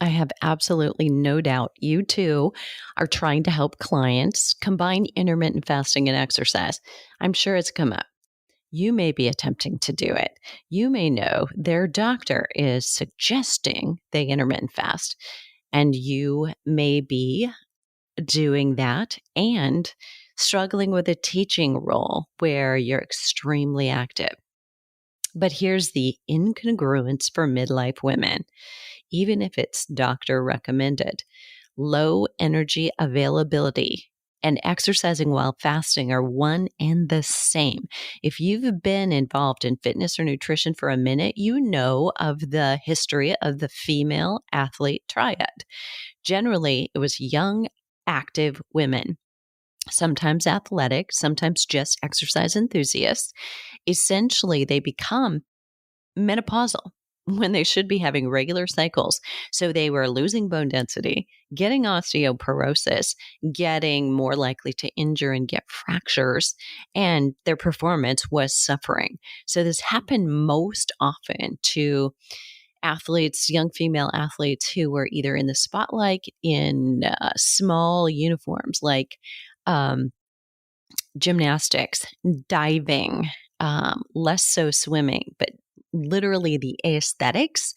I have absolutely no doubt you too are trying to help clients combine intermittent fasting and exercise. I'm sure it's come up. You may be attempting to do it. You may know their doctor is suggesting they intermittent fast, and you may be doing that and struggling with a teaching role where you're extremely active. But here's the incongruence for midlife women, even if it's doctor recommended. Low energy availability and exercising while fasting are one and the same. If you've been involved in fitness or nutrition for a minute, you know of the history of the female athlete triad. Generally, it was young, active women, sometimes athletic, sometimes just exercise enthusiasts. Essentially, they become menopausal when they should be having regular cycles. So they were losing bone density, getting osteoporosis, getting more likely to injure and get fractures, and their performance was suffering. So this happened most often to athletes, young female athletes who were either in the spotlight in small uniforms like um, gymnastics, diving, less so swimming, but literally the aesthetics,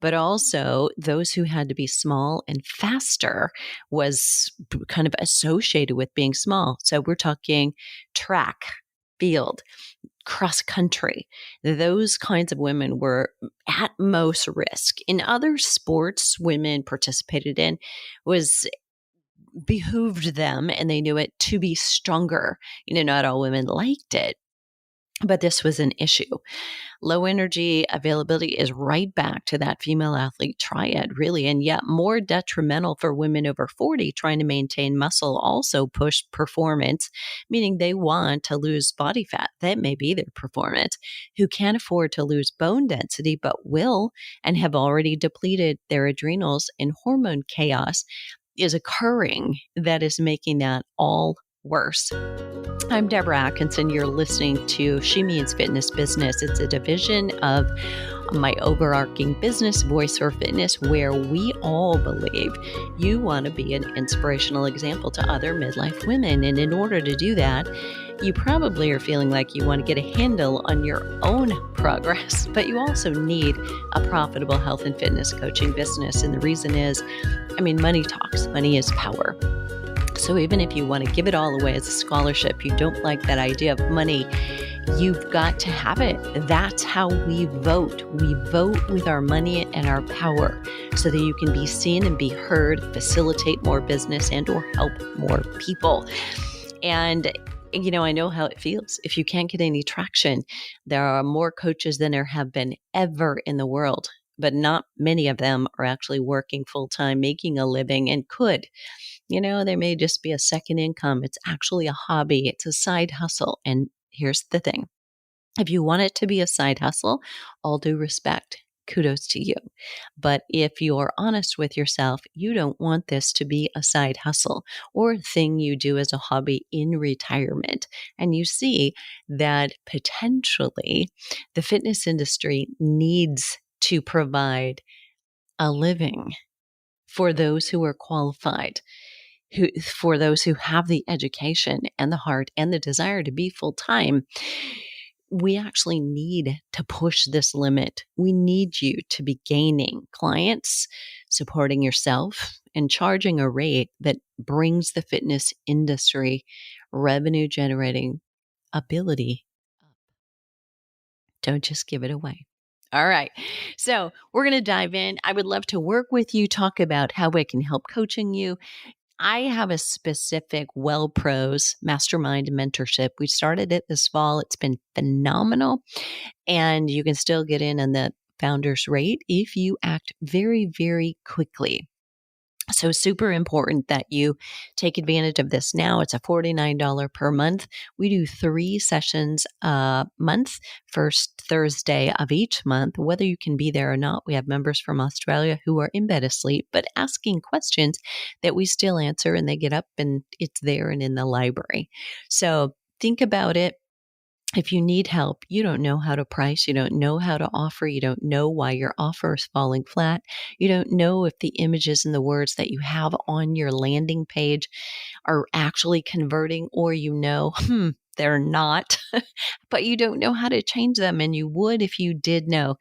but also those who had to be small and faster was kind of associated with being small. So we're talking track, field, cross country. Those kinds of women were at most risk. In other sports women participated in was behooved them, and they knew it, to be stronger. Not all women liked it, but this was an issue. Low energy availability is right back to that female athlete triad, really, and yet more detrimental for women over 40 trying to maintain muscle, also push performance, meaning they want to lose body fat. That may be their performance, who can't afford to lose bone density, but will and have already depleted their adrenals, and hormone chaos is occurring that is making that all worse. I'm Deborah Atkinson. You're listening to She Means Fitness Business. It's a division of my overarching business, Voice for Fitness, where we all believe you want to be an inspirational example to other midlife women. And in order to do that, you probably are feeling like you want to get a handle on your own progress, but you also need a profitable health and fitness coaching business. And the reason is, money talks. Money is power. So even if you want to give it all away as a scholarship, you don't like that idea of money, you've got to have it. That's how we vote. We vote with our money and our power so that you can be seen and be heard, facilitate more business and or help more people. And I know how it feels. If you can't get any traction, there are more coaches than there have been ever in the world, but not many of them are actually working full-time, making a living, and could. There may just be a second income. It's actually a hobby. It's a side hustle. And here's the thing. If you want it to be a side hustle, all due respect, kudos to you. But if you're honest with yourself, you don't want this to be a side hustle or a thing you do as a hobby in retirement. And you see that potentially the fitness industry needs to provide a living for those who are qualified, for those who have the education and the heart and the desire to be full-time. We actually need to push this limit. We need you to be gaining clients, supporting yourself, and charging a rate that brings the fitness industry revenue generating ability up. Don't just give it away. All right. So we're going to dive in. I would love to work with you, talk about how I can help coaching you. I have a specific Well Pros mastermind mentorship. We started it this fall. It's been phenomenal. And you can still get in on the founder's rate if you act very, very quickly. So super important that you take advantage of this now. It's a $49 per month. We do 3 sessions a month, first Thursday of each month. Whether you can be there or not, we have members from Australia who are in bed asleep, but asking questions that we still answer, and they get up and it's there and in the library. So think about it. If you need help, you don't know how to price, you don't know how to offer, you don't know why your offer is falling flat, you don't know if the images and the words that you have on your landing page are actually converting, or they're not, but you don't know how to change them, and you would if you did know.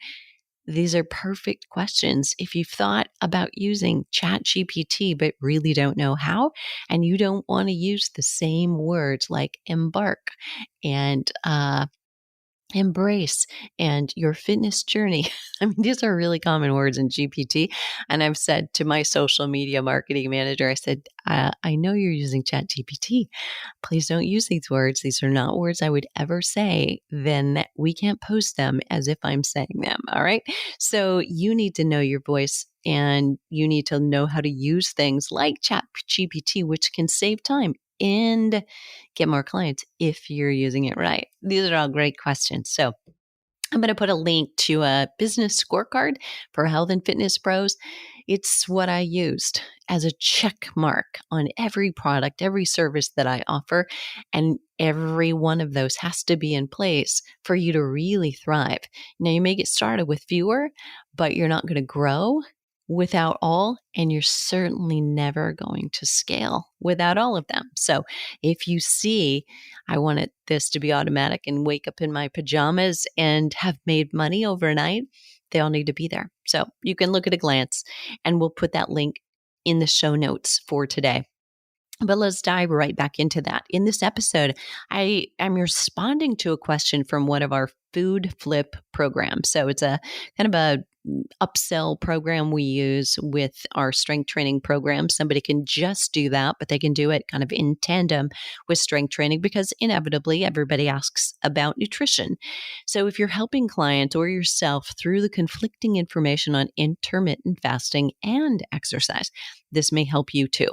These are perfect questions. If you've thought about using ChatGPT but really don't know how, and you don't want to use the same words like embark and embrace and your fitness journey. I mean, these are really common words in GPT. And I've said to my social media marketing manager, I said, I know you're using ChatGPT. Please don't use these words. These are not words I would ever say. Then we can't post them as if I'm saying them. All right. So you need to know your voice, and you need to know how to use things like ChatGPT, which can save time and get more clients if you're using it right. These are all great questions. So I'm going to put a link to a business scorecard for health and fitness pros. It's what I used as a check mark on every product, every service that I offer. And every one of those has to be in place for you to really thrive. Now, you may get started with fewer, but you're not going to grow without all, and you're certainly never going to scale without all of them. So if you see, I wanted this to be automatic and wake up in my pajamas and have made money overnight, they all need to be there. So you can look at a glance, and we'll put that link in the show notes for today. But let's dive right back into that. In this episode, I am responding to a question from one of our food flip programs. So it's a kind of a upsell program we use with our strength training program. Somebody can just do that, but they can do it kind of in tandem with strength training, because inevitably everybody asks about nutrition. So if you're helping clients or yourself through the conflicting information on intermittent fasting and exercise, this may help you too.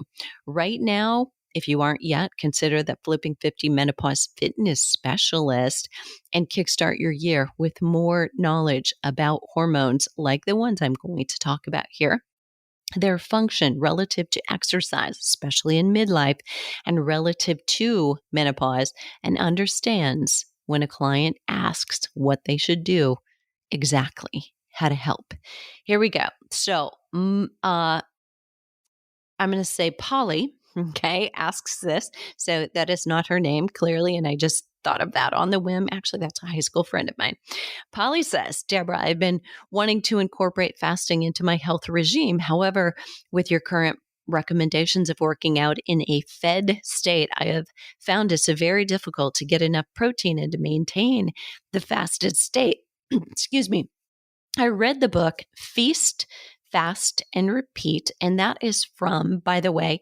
Right now, if you aren't yet, consider that Flipping 50 Menopause Fitness Specialist and kickstart your year with more knowledge about hormones like the ones I'm going to talk about here, their function relative to exercise, especially in midlife, and relative to menopause, and understands when a client asks what they should do, exactly how to help. Here we go. So, I'm going to say Polly, okay, asks this. So that is not her name, clearly. And I just thought of that on the whim. Actually, that's a high school friend of mine. Polly says, Deborah, I've been wanting to incorporate fasting into my health regime. However, with your current recommendations of working out in a fed state, I have found it's very difficult to get enough protein and to maintain the fasted state. Excuse me. I read the book Feast, Fast, and Repeat, and that is from, by the way,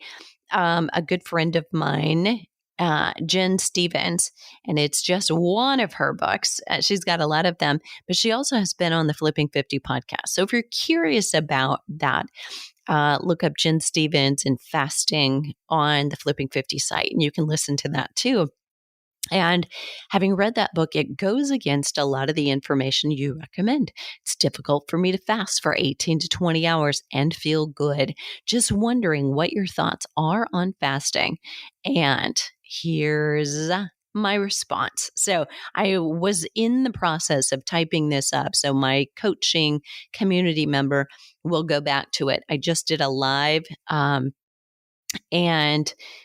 a good friend of mine, Jen Stevens, and it's just one of her books. She's got a lot of them, but she also has been on the Flipping 50 podcast. So if you're curious about that, look up Jen Stevens and fasting on the Flipping 50 site, and you can listen to that too. And having read that book, it goes against a lot of the information you recommend. It's difficult for me to fast for 18 to 20 hours and feel good. Just wondering what your thoughts are on fasting. And here's my response. So I was in the process of typing this up. So my coaching community member will go back to it. I just did a live, and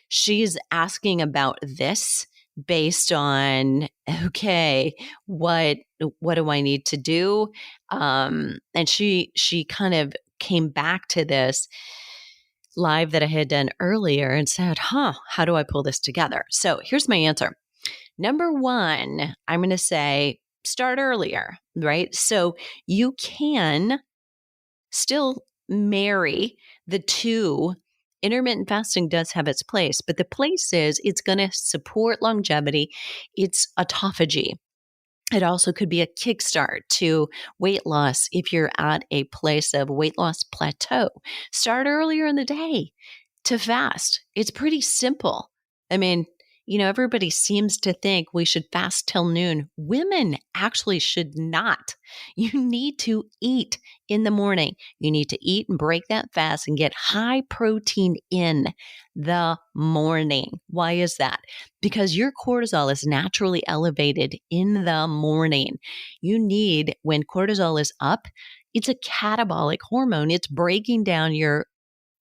she's asking about this based on, okay, what do I need to do? And she kind of came back to this live that I had done earlier and said, how do I pull this together? So here's my answer. Number one, I'm going to say start earlier, right? So you can still marry the two. Intermittent fasting does have its place, but the place is it's going to support longevity. It's autophagy. It also could be a kickstart to weight loss if you're at a place of weight loss plateau. Start earlier in the day to fast. It's pretty simple. I mean, Everybody seems to think we should fast till noon. Women actually should not. You need to eat in the morning. You need to eat and break that fast and get high protein in the morning. Why is that? Because your cortisol is naturally elevated in the morning. You need, when cortisol is up, it's a catabolic hormone. It's breaking down your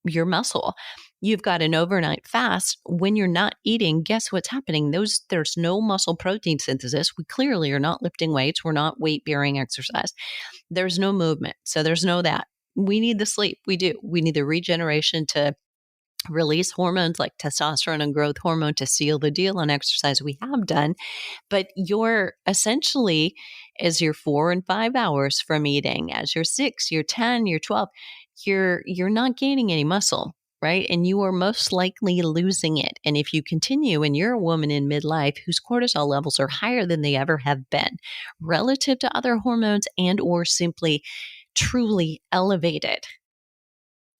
muscle. You've got an overnight fast. When you're not eating, guess what's happening? There's no muscle protein synthesis. We clearly are not lifting weights. We're not weight bearing exercise. There's no movement. So there's no that. We need the sleep. We do. We need the regeneration to release hormones like testosterone and growth hormone to seal the deal on exercise we have done. But you're essentially, as you're 4 and 5 hours from eating, as you're 6, you're 10, you're 12, you're not gaining any muscle, right? And you are most likely losing it. And if you continue and you're a woman in midlife whose cortisol levels are higher than they ever have been relative to other hormones and or simply truly elevated,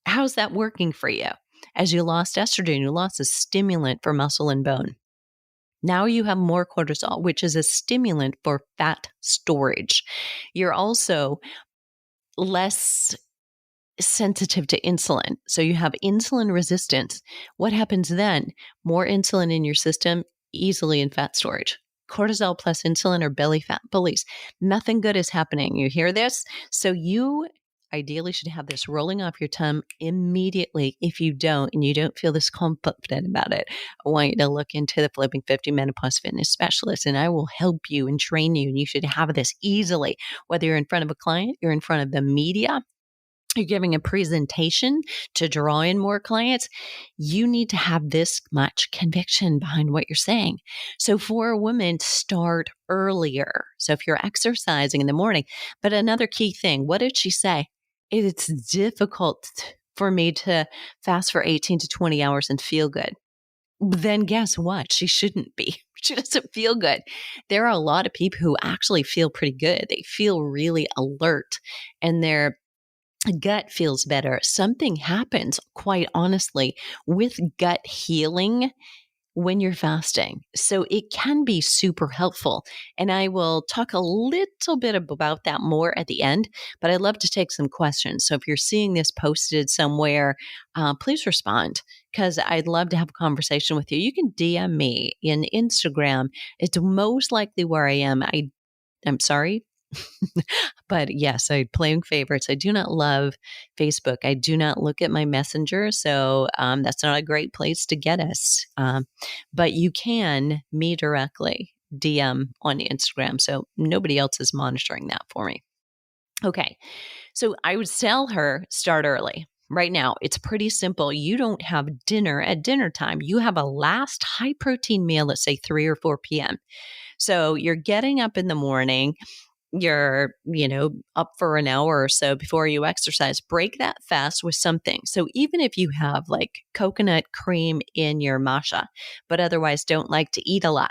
how's that working for you? As you lost estrogen, you lost a stimulant for muscle and bone. Now you have more cortisol, which is a stimulant for fat storage. You're also less sensitive to insulin. So you have insulin resistance. What happens then? More insulin in your system, easily in fat storage. Cortisol plus insulin are belly fat bullies. Nothing good is happening. You hear this? So you ideally should have this rolling off your tongue immediately. If you don't, and you don't feel this confident about it, I want you to look into the Flipping 50 Menopause Fitness Specialist, and I will help you and train you. And you should have this easily, whether you're in front of a client, you're in front of the media, you're giving a presentation to draw in more clients. You need to have this much conviction behind what you're saying. So for a woman, start earlier. So if you're exercising in the morning, but another key thing, what did she say? It's difficult for me to fast for 18 to 20 hours and feel good. Then guess what? She shouldn't be. She doesn't feel good. There are a lot of people who actually feel pretty good. They feel really alert and their gut feels better. Something happens, quite honestly, with gut healing when you're fasting. So it can be super helpful. And I will talk a little bit about that more at the end, but I'd love to take some questions. So if you're seeing this posted somewhere, please respond because I'd love to have a conversation with you. You can DM me in Instagram. It's most likely where I am. I'm sorry. But yes, playing favorites. I do not love Facebook. I do not look at my messenger. So that's not a great place to get us. But you can me directly DM on Instagram. So nobody else is monitoring that for me. Okay. So I would tell her start early. Right now, it's pretty simple. You don't have dinner at dinner time. You have a last high protein meal at say 3 or 4 p.m. So you're getting up in the morning. You're, up for an hour or so before you exercise, break that fast with something. So even if you have like coconut cream in your matcha, but otherwise don't like to eat a lot.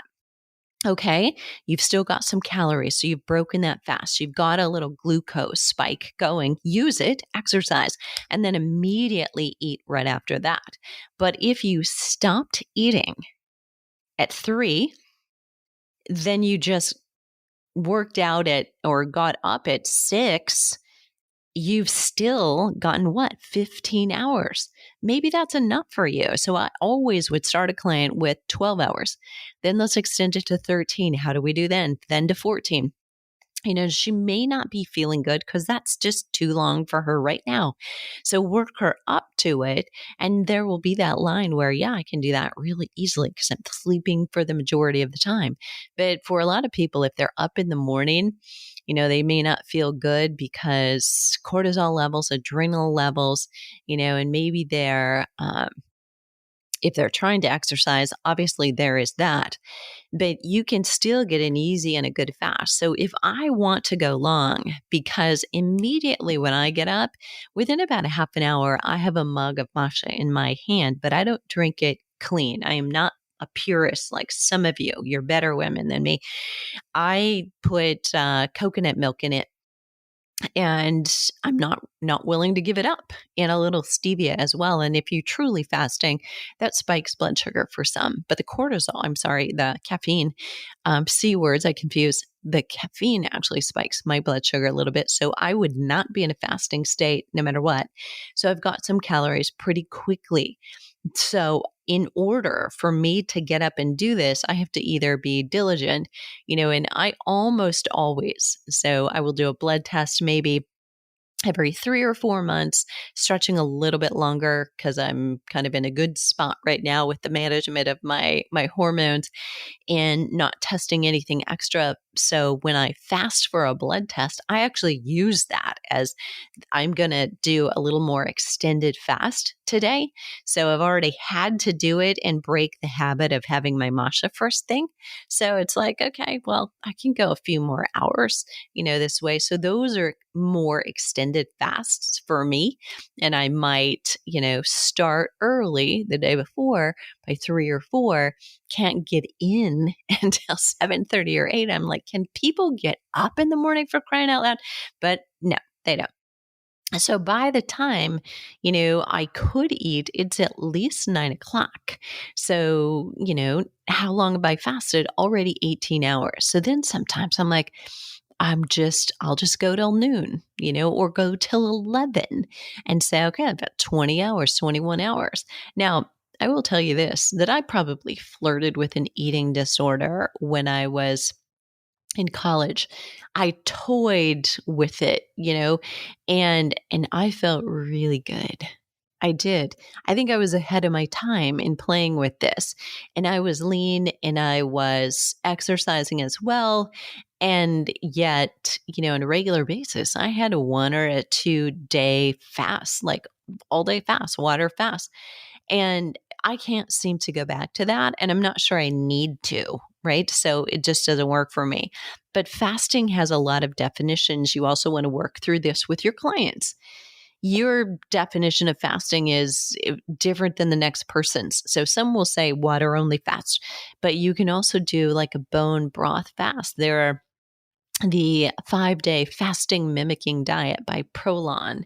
Okay. You've still got some calories. So you've broken that fast. You've got a little glucose spike going. Use it, exercise, and then immediately eat right after that. But if you stopped eating at 3, then you just worked out at or got up at 6, you've still gotten 15 hours. Maybe that's enough for you. So I always would start a client with 12 hours. Then let's extend it to 13. How do we do then? Then to 14. She may not be feeling good because that's just too long for her right now. So work her up to it. And there will be that line where, yeah, I can do that really easily because I'm sleeping for the majority of the time. But for a lot of people, if they're up in the morning, they may not feel good because cortisol levels, adrenal levels, and maybe if they're trying to exercise, obviously there is that. But you can still get an easy and a good fast. So if I want to go long, because immediately when I get up, within about a half an hour, I have a mug of matcha in my hand, but I don't drink it clean. I am not a purist like some of you. You're better women than me. I put coconut milk in it. and I'm not willing to give it up. And a little stevia as well. And if you're truly fasting, that spikes blood sugar for some. But the caffeine, C words I confuse. The caffeine actually spikes my blood sugar a little bit. So I would not be in a fasting state no matter what. So I've got some calories pretty quickly. So in order for me to get up and do this, I have to either be diligent, and I almost always, so I will do a blood test maybe every 3 or 4 months, stretching a little bit longer because I'm kind of in a good spot right now with the management of my hormones and not testing anything extra. So when I fast for a blood test, I actually use that as I'm going to do a little more extended fast today. So I've already had to do it and break the habit of having my matcha first thing. So it's like, okay, well, I can go a few more hours, this way. So those are more extended fasts for me. And I might, start early the day before by 3 or 4, can't get in until 7:30 or 8. I'm like, can people get up in the morning for crying out loud? But no, they don't. So by the time, I could eat, it's at least 9 o'clock. So, how long have I fasted? Already 18 hours. So then sometimes I'm like, I'll just go till noon, or go till 11 and say, okay, I've got 20 hours, 21 hours. Now, I will tell you this, that I probably flirted with an eating disorder when I was in college. I toyed with it, and I felt really good. I did. I think I was ahead of my time in playing with this. And I was lean and I was exercising as well. And yet, on a regular basis, I had a 1 or 2 day fast, like all day fast, water fast. And I can't seem to go back to that. And I'm not sure I need to, right? So it just doesn't work for me. But fasting has a lot of definitions. You also want to work through this with your clients. Your definition of fasting is different than the next person's. So some will say water only fast, but you can also do like a bone broth fast. There are the 5-day fasting mimicking diet by Prolon.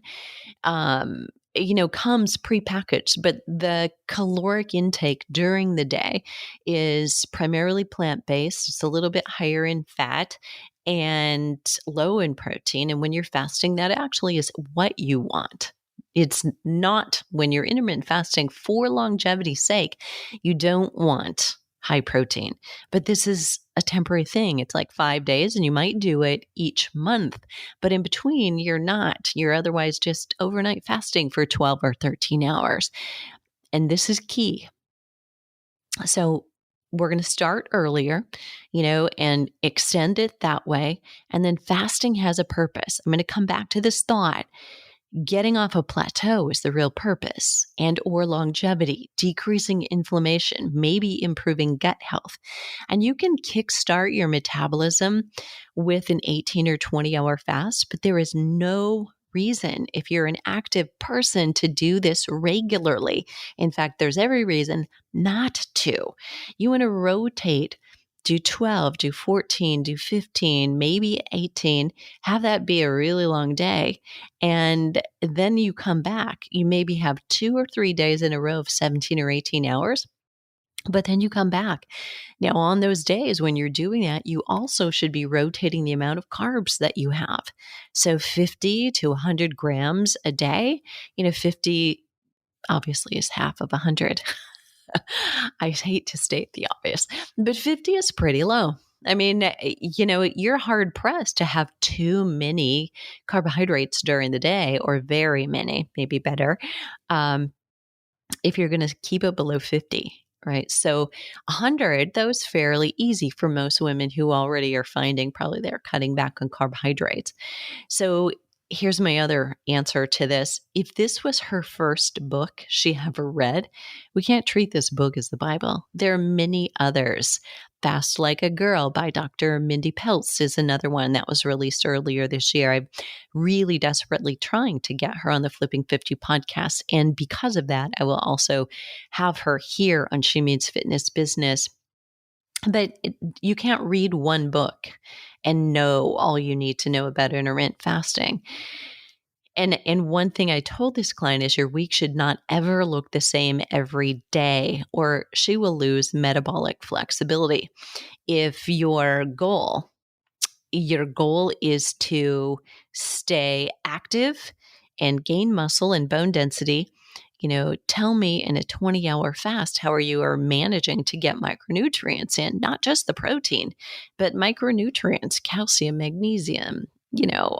Comes prepackaged, but the caloric intake during the day is primarily plant-based. It's a little bit higher in fat and low in protein. And when you're fasting, that actually is what you want. It's not when you're intermittent fasting for longevity's sake, you don't want high protein. But this is a temporary thing. It's like 5 days and you might do it each month. But in between, you're not. You're otherwise just overnight fasting for 12 or 13 hours. And this is key. So we're going to start earlier, and extend it that way. And then fasting has a purpose. I'm going to come back to this thought. Getting off a plateau is the real purpose, and or longevity, decreasing inflammation, maybe improving gut health. And you can kickstart your metabolism with an 18 or 20-hour fast, but there is no reason if you're an active person to do this regularly. In fact, there's every reason not to. You want to rotate. Do 12, do 14, do 15, maybe 18, have that be a really long day. And then you come back. You maybe have 2 or 3 days in a row of 17 or 18 hours, but then you come back. Now, on those days when you're doing that, you also should be rotating the amount of carbs that you have. So 50 to 100 grams a day, 50 obviously is half of 100. I hate to state the obvious, but 50 is pretty low. I mean, you're hard pressed to have too many carbohydrates during the day, or very many, maybe better, if you're going to keep it below 50, right? So 100, that was fairly easy for most women who already are finding probably they're cutting back on carbohydrates. So here's my other answer to this. If this was her first book she ever read, we can't treat this book as the Bible. There are many others. Fast Like a Girl by Dr. Mindy Peltz is another one that was released earlier this year. I'm really desperately trying to get her on the Flipping 50 podcast. And because of that, I will also have her here on She Means Fitness Business. But you can't read one book and know all you need to know about intermittent fasting. And one thing I told this client is your week should not ever look the same every day, or she will lose metabolic flexibility. If your goal is to stay active and gain muscle and bone density, tell me in a 20-hour fast how you are managing to get micronutrients in, not just the protein, but micronutrients, calcium, magnesium,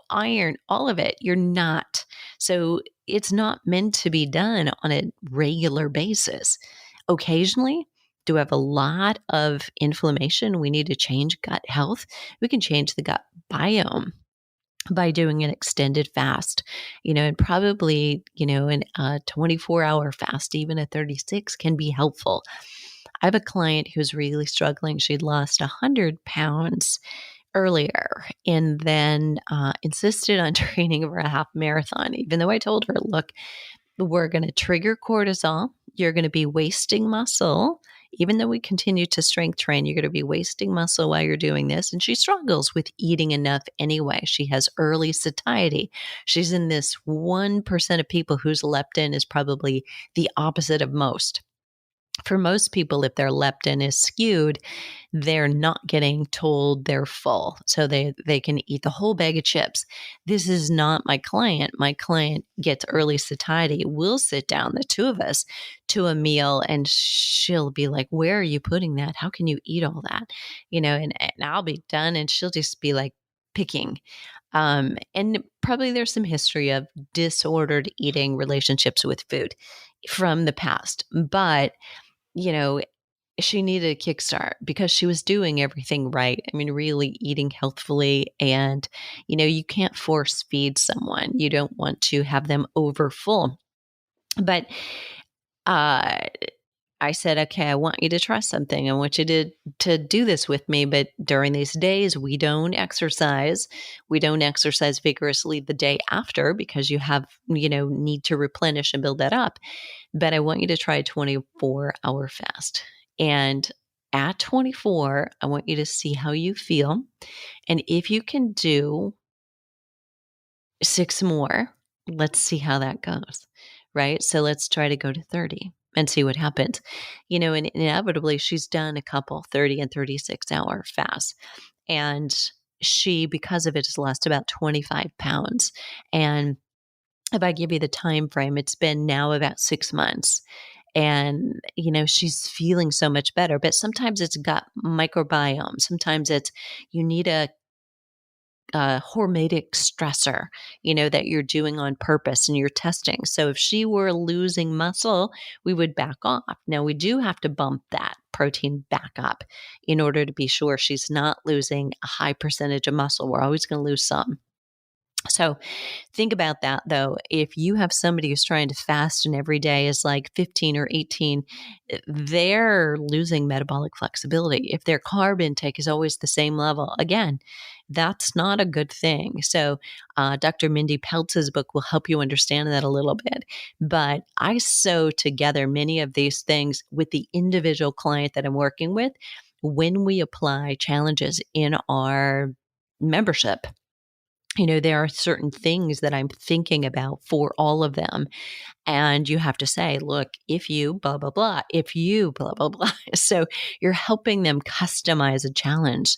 iron, all of it. You're not. So it's not meant to be done on a regular basis. Occasionally, do we have a lot of inflammation? We need to change gut health. We can change the gut biome by doing an extended fast, and probably, in a 24-hour fast, even a 36 can be helpful. I have a client who's really struggling. She'd lost 100 pounds earlier and then insisted on training for a half marathon, even though I told her, look, we're going to trigger cortisol. You're going to be wasting muscle. Even though we continue to strength train, you're going to be wasting muscle while you're doing this. And she struggles with eating enough anyway. She has early satiety. She's in this 1% of people whose leptin is probably the opposite of most. For most people, if their leptin is skewed, they're not getting told they're full. So they can eat the whole bag of chips. This is not my client. My client gets early satiety. We'll sit down, the two of us, to a meal, and she'll be like, where are you putting that? How can you eat all that? And I'll be done, and she'll just be like picking. And probably there's some history of disordered eating relationships with food from the past. But she needed a kickstart because she was doing everything right. I mean, really eating healthfully. And, you can't force feed someone. You don't want to have them over full. But I said, okay, I want you to try something. I want you to do this with me. But during these days, we don't exercise. We don't exercise vigorously the day after because you have, need to replenish and build that up. But I want you to try a 24-hour fast. And at 24, I want you to see how you feel. And if you can do 6 more, let's see how that goes, right? So let's try to go to 30 and see what happens. And inevitably, she's done a couple 30 and 36-hour fasts. And she, because of it, has lost about 25 pounds. And if I give you the time frame, it's been now about 6 months. And, she's feeling so much better. But sometimes it's gut microbiome. Sometimes it's you need a hormetic stressor, that you're doing on purpose and you're testing. So if she were losing muscle, we would back off. Now we do have to bump that protein back up in order to be sure she's not losing a high percentage of muscle. We're always going to lose some. So think about that, though. If you have somebody who's trying to fast and every day is like 15 or 18, they're losing metabolic flexibility. If their carb intake is always the same level, again, that's not a good thing. So Dr. Mindy Peltz's book will help you understand that a little bit. But I sew together many of these things with the individual client that I'm working with when we apply challenges in our membership. There are certain things that I'm thinking about for all of them. And you have to say, look, if you blah, blah, blah, if you blah, blah, blah. So you're helping them customize a challenge.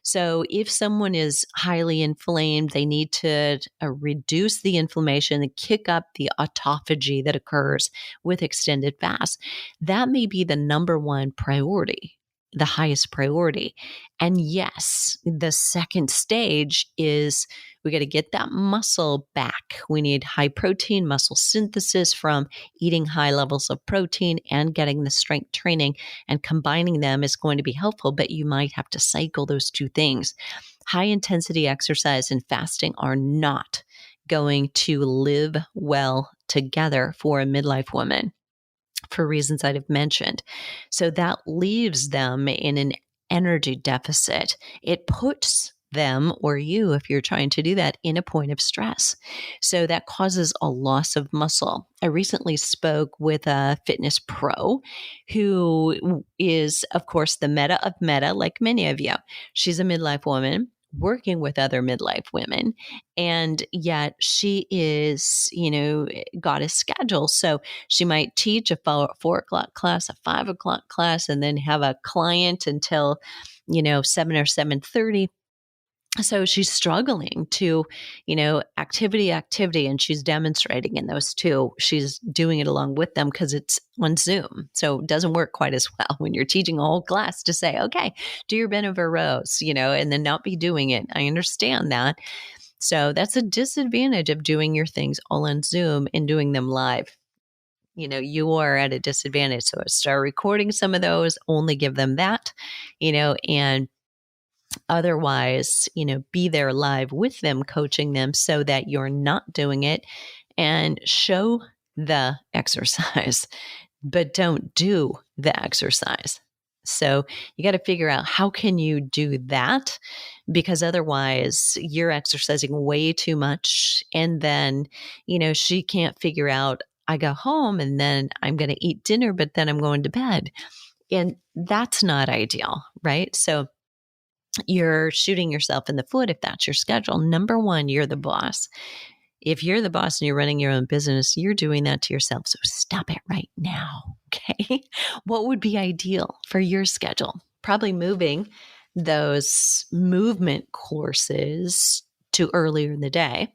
So if someone is highly inflamed, they need to reduce the inflammation and kick up the autophagy that occurs with extended fast. That may be the number one priority, the highest priority. And yes, the second stage is we got to get that muscle back. We need high protein muscle synthesis from eating high levels of protein and getting the strength training, and combining them is going to be helpful, but you might have to cycle those two things. High intensity exercise and fasting are not going to live well together for a midlife woman, for reasons I've mentioned. So that leaves them in an energy deficit. It puts them, or you, if you're trying to do that, in a point of stress. So that causes a loss of muscle. I recently spoke with a fitness pro who is, of course, the meta of meta, like many of you. She's a midlife woman working with other midlife women. And yet she is, got a schedule. So she might teach a 4 o'clock class, a 5 o'clock class, and then have a client until, 7 or 7:30. So she's struggling to, activity, and she's demonstrating in those two. She's doing it along with them because it's on Zoom. So it doesn't work quite as well when you're teaching a whole class to say, okay, do your bend over rows, and then not be doing it. I understand that. So that's a disadvantage of doing your things all on Zoom and doing them live. You are at a disadvantage. So start recording some of those, only give them that, and otherwise, be there live with them, coaching them so that you're not doing it, and show the exercise, but don't do the exercise. So you got to figure out how can you do that, because otherwise you're exercising way too much. And then, she can't figure out, I go home and then I'm going to eat dinner, but then I'm going to bed. And that's not ideal, right? So you're shooting yourself in the foot if that's your schedule. Number one, you're the boss. If you're the boss and you're running your own business, you're doing that to yourself. So stop it right now. Okay. What would be ideal for your schedule? Probably moving those movement courses to earlier in the day.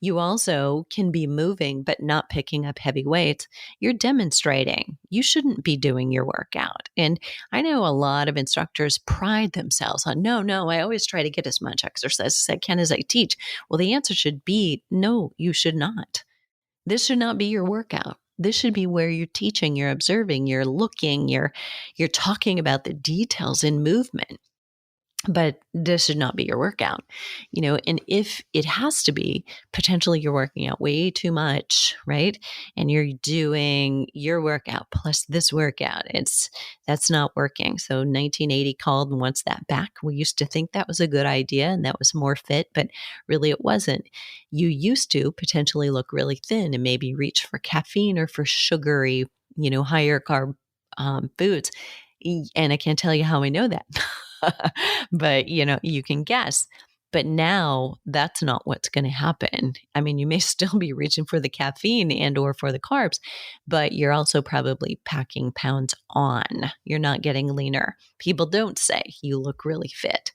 You also can be moving, but not picking up heavy weights. You're demonstrating. You shouldn't be doing your workout. And I know a lot of instructors pride themselves on, no, I always try to get as much exercise as I can as I teach. Well, the answer should be, no, you should not. This should not be your workout. This should be where you're teaching, you're observing, you're looking, you're talking about the details in movement. But this should not be your workout, and if it has to be, potentially you're working out way too much, right? And you're doing your workout plus this workout. That's not working. So 1980 called and wants that back. We used to think that was a good idea and that was more fit, but really it wasn't. You used to potentially look really thin and maybe reach for caffeine or for sugary, higher carb foods. And I can't tell you how I know that. But, you can guess. But now that's not what's going to happen. I mean, you may still be reaching for the caffeine and or for the carbs, but you're also probably packing pounds on. You're not getting leaner. People don't say you look really fit.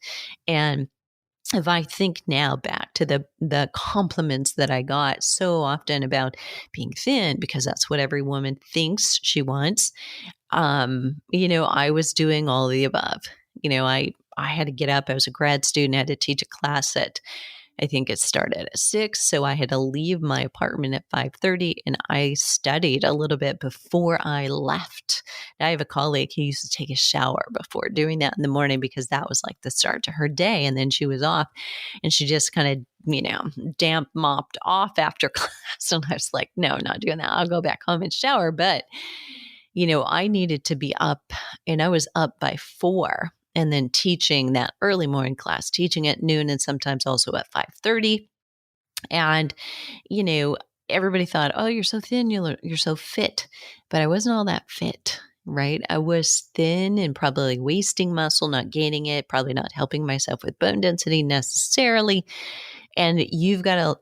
And if I think now back to the compliments that I got so often about being thin, because that's what every woman thinks she wants, I was doing all of the above. I had to get up. I was a grad student. I had to teach a class at, I think it started at 6. So I had to leave my apartment at 5:30, and I studied a little bit before I left. I have a colleague who used to take a shower before doing that in the morning because that was like the start to her day. And then she was off and she just kind of, damp mopped off after class. And I was like, no, not doing that. I'll go back home and shower. But, I needed to be up, and I was up by 4. And then teaching that early morning class, teaching at noon and sometimes also at 5:30. And, everybody thought, oh, you're so thin, you're so fit. But I wasn't all that fit, right? I was thin and probably wasting muscle, not gaining it, probably not helping myself with bone density necessarily. And you've got to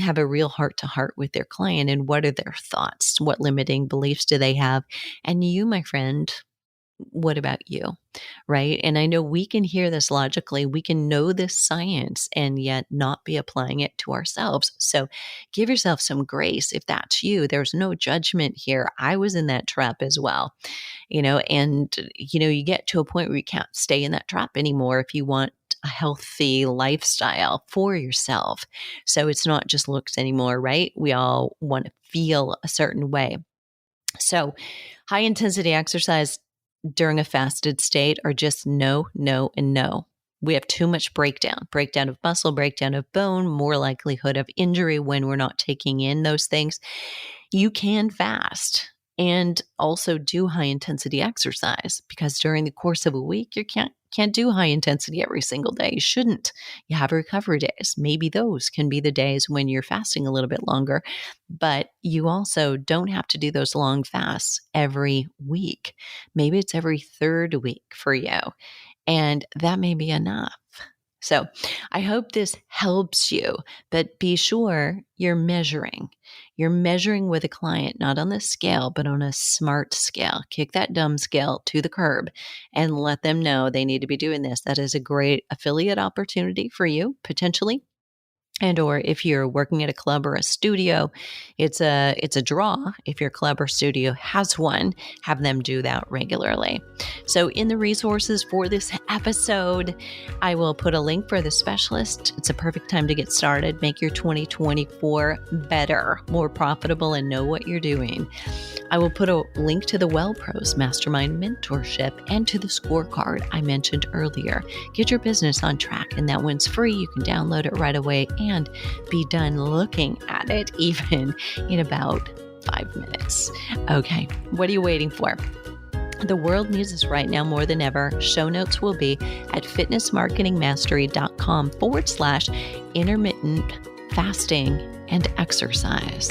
have a real heart-to-heart with their client and what are their thoughts? What limiting beliefs do they have? And you, my friend, what about you? Right. And I know we can hear this logically. We can know this science and yet not be applying it to ourselves. So give yourself some grace if that's you. There's no judgment here. I was in that trap as well, and, you get to a point where you can't stay in that trap anymore if you want a healthy lifestyle for yourself. So it's not just looks anymore, right? We all want to feel a certain way. So high intensity exercise during a fasted state are just no, and no. We have too much breakdown of muscle, breakdown of bone, more likelihood of injury when we're not taking in those things. You can fast and also do high intensity exercise because during the course of a week, you can't do high intensity every single day. You shouldn't. You have recovery days. Maybe those can be the days when you're fasting a little bit longer, but you also don't have to do those long fasts every week. Maybe it's every third week for you, and that may be enough. So I hope this helps you, but be sure you're measuring. You're measuring with a client, not on the scale, but on a smart scale. Kick that dumb scale to the curb and let them know they need to be doing this. That is a great affiliate opportunity for you, potentially. And or if you're working at a club or a studio, it's a draw. If your club or studio has one, have them do that regularly. So in the resources for this episode, I will put a link for the specialist. It's a perfect time to get started. Make your 2024 better, more profitable, and know what you're doing. I will put a link to the Well Pros Mastermind Mentorship and to the scorecard I mentioned earlier. Get your business on track, and that one's free. You can download it right away and be done looking at it even in about 5 minutes. Okay, what are you waiting for? The world needs us right now more than ever. Show notes will be at fitnessmarketingmastery.com/intermittent fasting and exercise.